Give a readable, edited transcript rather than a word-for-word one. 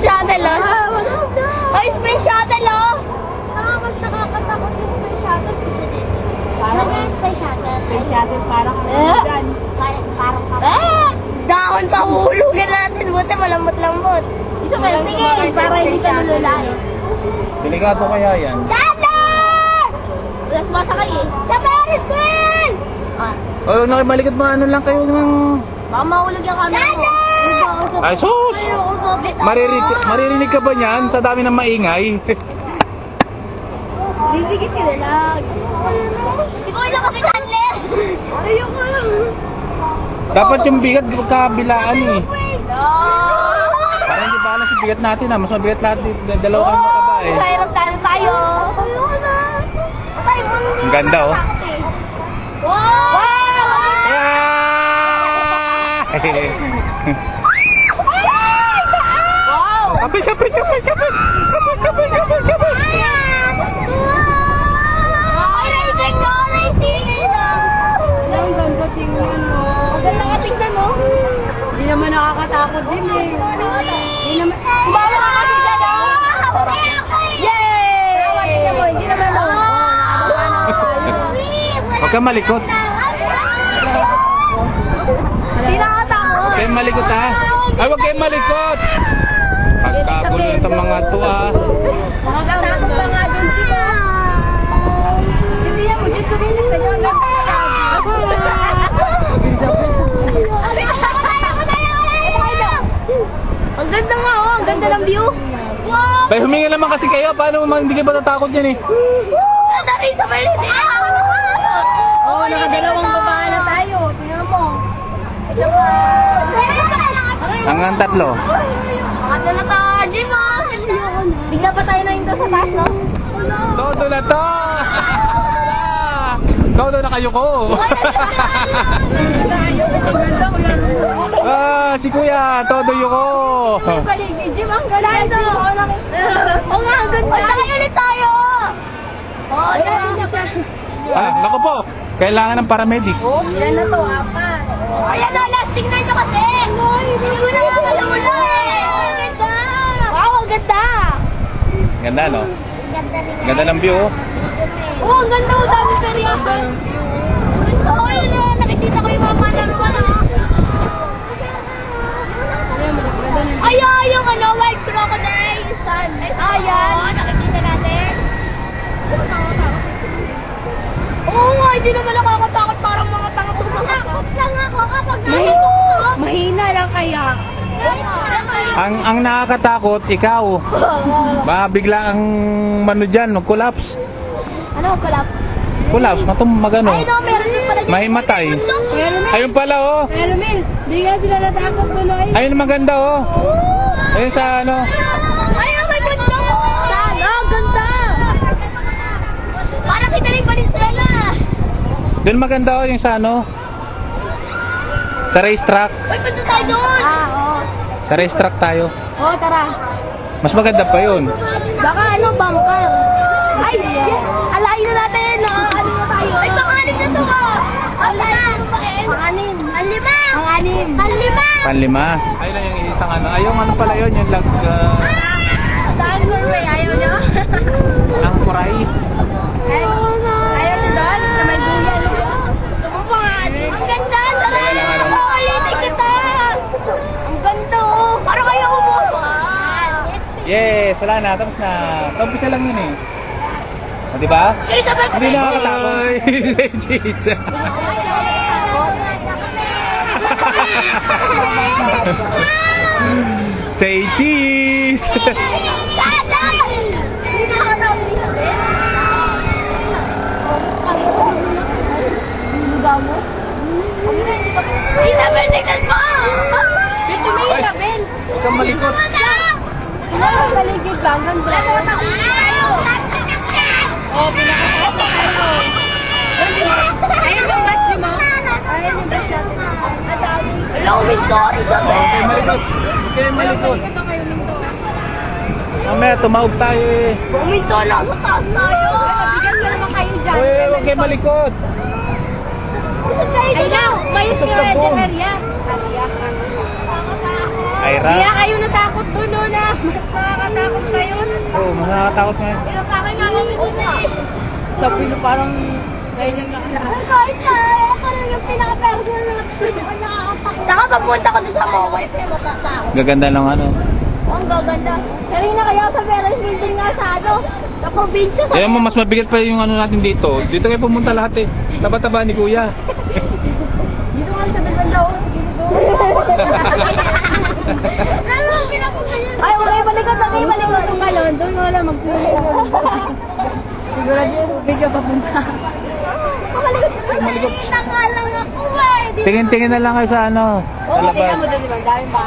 shuttle, oh. Ay, space shuttle, oh. Mas nakakatakot yung space shuttle. Parang space shuttle. Space shuttle, parang dyan. Parang Dahon pa hulugin natin. Buti malambot-lambot. Ito kayo, sige. Para hindi ka nalulay. Delikado kaya yan. Shuttle! Wala sumasakay eh. Sa Ferris wheel! Oh, nakimalikot mo ano lang kayo ng... Baka mahulog yung camera mo. Ay, sus! Maririnig ka ba niyan sa dami ng maingay? Bibigit ka na lang. Hindi ko lang kasi handler. Ayoko lang. Dapat yung bigat kabilaan eh. No! Para hindi balance yung bigat natin ah. Mas mabigat lahat dito. Dalawa kayo makaba eh. Mahirap tayo. Ayoko na. Ang ganda oh. Wow! Wow! Kapit! Maganda ka tingnan mo. Hindi naman nakakatakot din eh. Hindi naman... Bawa ka kasi dalawa. Yay! Hindi naman Huwag kang malikot. Hindi nakatakot. Huwag kayong malikot ha. Ay, huwag kayong malikot. Pagkagulo sa mga tuwa. Nakatakot pa nga dun sila. Hindi naman dyan sumilis na yun. Ang ganda nga oh, ang ganda ng view. Wow! Pero huminga naman kasi kayo. Paano hindi kayo ba natakot yan eh? Dari sa Ferris wheel. Oo, nakadalawang babae na tayo. Tingnan mo. Ito pa. Hanggang tatlo. Ano na ka, Jim ah? Bigla pa tayo na yung sa taas, no? Todo na to! Todo na kayo ko! Ah, si Kuya, todo yuko! Paligid, Jim, ang galing. Oo nga, ang ganda. Magkakay ulit tayo! Oo, Ah, naku po! Kailangan ng paramedics. Yan na to, apat. Ayan na, lasting na ito kasi! Hindi ko na makalula eh! Ang ganda! Wow, ang ganda! Ganda, no? Ganda ng view. Oo, ang ganda! Ang dami peryakan! Oo, yun na! Nakikita ko yung mga manang ko, no? Ayan, yung ano, white crocodile! Ayan! Oo, nakikita natin. Oo nga, hindi naman nakakatakot parang mga tanga-tanga. Takot lang ako kapag nalituktok. Mahina lang kaya. Ang nakakatakot, ikaw. Baka bigla ang mano dyan, collapse. Ano, collapse? Collapse, magano. Ay, no, meron din pala dyan. Mahimatay. Ayun pala, oh. Pero Mil, di nga sila natakot tuloy. Ayun, maganda, oh. Ayun sa ano. Ay, may ganda mo. Saan? Oh, ganda. Parang kita rin Valenzuela. Doon maganda, oh, yung sa ano. Sa racetrack. Uy, punta tayo doon. Oo. Sa racetrack tayo. Oo, tara. Mas maganda pa yun. Baka ano, bumper. Ay, alayin na natin. Ano na tayo? Ay, panganim na to ha. Panganim. Ang lima. Panganim. Ang lima. Panlima. Ayun lang yung isang ano. Ayun, ano pala yun, yung lag... Saan Norway? Ayaw niya? ang kuray. Ayaw niya doon? Sa may duyan. Panganim. Ang ganda. Tara. Ulitin kita. Ang ganda oh. Parang ayaw umuhan. Yes, wala na. Tapos na. Tapos lang yun eh. O, diba? Hindi nakakatakot. Jesus. Say cheese! Huwag kang malikot. Paligid lang, ganda. Oh, pinakataas na tayo. Ayun yung bus, di mo? Ayun yung bus natin. Hello, Victory. Okay, malikot. Okay, malikot. Ito kayo, Minto. Mamaya, tumawag tayo eh. Buminto lang sa taas tayo. Bigyan ko naman kayo dyan. Uy, huwag kayo malikot. Ay na, may Ito sa Red phone. Area. Ira. Kaya kayo natakot doon, no, na. nakakatakot nga. Pinapakay nga kami dun eh. Sa pino parang ngayon yung Ay, kahit na, ako lang yung pinaka-personal na nakakatakot. Saka pagpunta ko dun sa Mawai, pero matatakot. Gaganda ng ano. Ang gaganda. Kanina kaya sa Ferris building nga sa ano, sa probinsya. Kaya mo, mas mabigat pa yung ano natin dito. Dito kayo pumunta lahat eh. Taba-taba ni Kuya. Dito nga sa Belbanda, oh. Ano, pinapunta yun. Ay, okay, balikan na kayo, balikan na kayo. Doon nga lang magpili. siguro din, bigyan papunta. Balikan na nga lang ako eh. Tingin-tingin na lang kayo sa ano. Sa Oo, tingnan labas. mo doon, di ba? Dahil ba?